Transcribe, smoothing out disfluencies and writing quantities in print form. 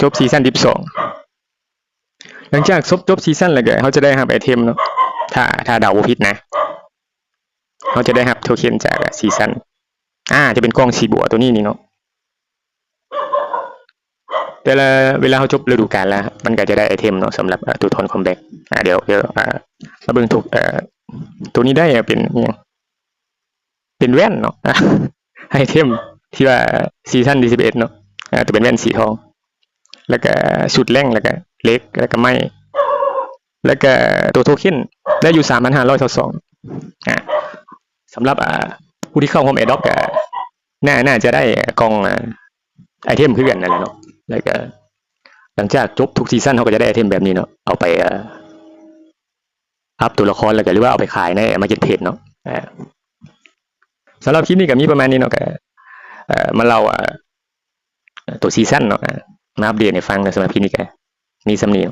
จบซีซั่น12หลังจากจบซีซั่นแล้วก็เขาจะได้รับไอเทมเนาะถ้าเดาบ่ผิดนะเขาจะได้รับโทเค็นจากซีซั่นจะเป็นกล้องสีบัวตัวนี้นี่เนาะแต่ละเวลาเขาจบฤดูกาลแล้วมันก็จะได้ไอเทมเนาะสำหรับตัวทอนคอมแบ็กเดี๋ยวมาเบิ่งทุกตัวนี้ได้เป็นเป็นแว่นเนาะไอเทมที่ว่าซีซั่นที่11เนาะจะเป็นแว่นสีทองแล้วก็ชุดแรงแล้วก็เล็กแล้วก็ไม้แล้วก็ตัวโทเค็นได้อยู่ 3,500 ต่อ2สำหรับผู้ที่เข้าโฮมแอร์ด็อกก็น่าจะได้กล่องไอเทมคือกันนั่นแหละเนาะแล้วก็หลังจากจบทุกซีซั่นเขาก็จะได้ไอเทมแบบนี้เนาะเอาไปอัพตัวละครแล้วก็หรือว่าเอาไปขายในมาร์เก็ตเพจเนาะสำหรับคลิปนี้ก็มีประมาณนี้เนาะก็มาเล่าตัวซีซั่นเนาะมาอัปเดตให้ฟังในสำหรับคลิปนี้ก็มีสำเนียง